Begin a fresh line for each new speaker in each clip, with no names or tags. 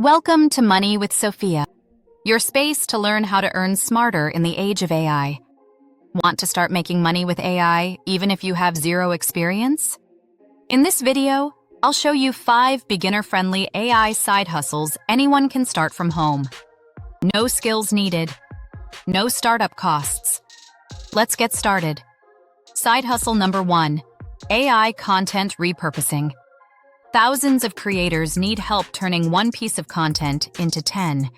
Welcome to Money with Sophia, your space to learn how to earn smarter in the age of AI. Want to start making money with AI even if you have zero experience? In this video, I'll show you 5 beginner-friendly AI side hustles anyone can start from home. No skills needed, no startup costs. Let's get started. Side hustle number 1, AI content repurposing. Thousands of creators need help turning one piece of content into 10.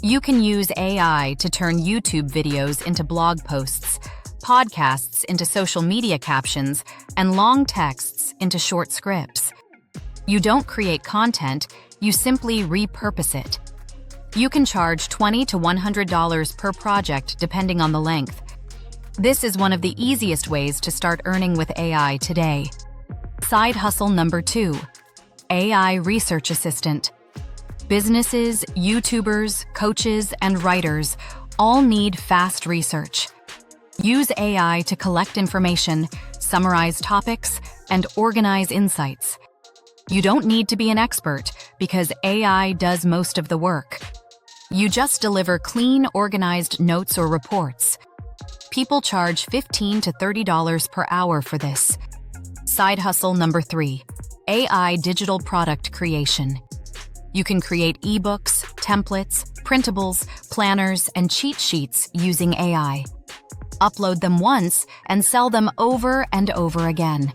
You can use AI to turn YouTube videos into blog posts, podcasts into social media captions, and long texts into short scripts. You don't create content, you simply repurpose it. You can charge $20 to $100 per project depending on the length. This is one of the easiest ways to start earning with AI today. Side hustle number 2. AI Research Assistant. Businesses, YouTubers, coaches, and writers all need fast research. Use AI to collect information, summarize topics, and organize insights. You don't need to be an expert because AI does most of the work. You just deliver clean, organized notes or reports. People charge $15 to $30 per hour for this. Side hustle number 3. AI digital product creation. You can create ebooks, templates, printables, planners, and cheat sheets using AI. Upload them once and sell them over and over again.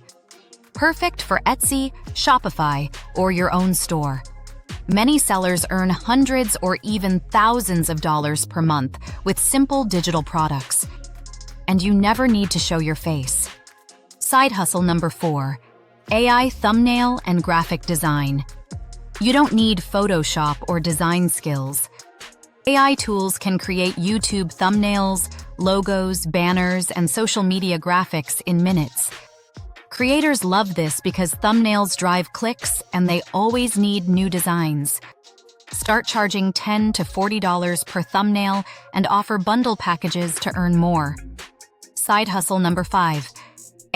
Perfect for Etsy, Shopify, or your own store. Many sellers earn hundreds or even thousands of dollars per month with simple digital products. And you never need to show your face. Side hustle number 4. AI thumbnail and graphic design. You don't need Photoshop or design skills. AI tools can create YouTube thumbnails, logos, banners, and social media graphics in minutes. Creators love this because thumbnails drive clicks and they always need new designs. Start charging $10 to $40 per thumbnail and offer bundle packages to earn more. Side hustle number 5.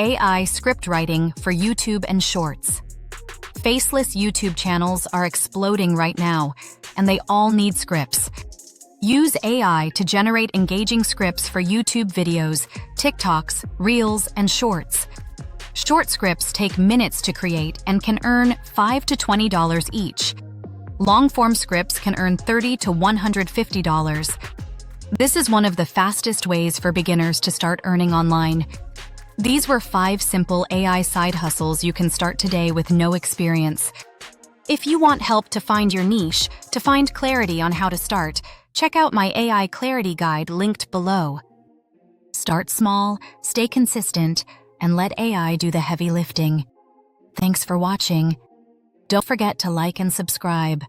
AI scriptwriting for YouTube and Shorts. Faceless YouTube channels are exploding right now, and they all need scripts. Use AI to generate engaging scripts for YouTube videos, TikToks, Reels, and Shorts. Short scripts take minutes to create and can earn $5 to $20 each. Long-form scripts can earn $30 to $150. This is one of the fastest ways for beginners to start earning online. These were 5 simple AI side hustles you can start today with no experience. If you want help to find your niche, to find clarity on how to start, check out my AI Clarity Guide linked below. Start small, stay consistent, and let AI do the heavy lifting. Thanks for watching. Don't forget to like and subscribe.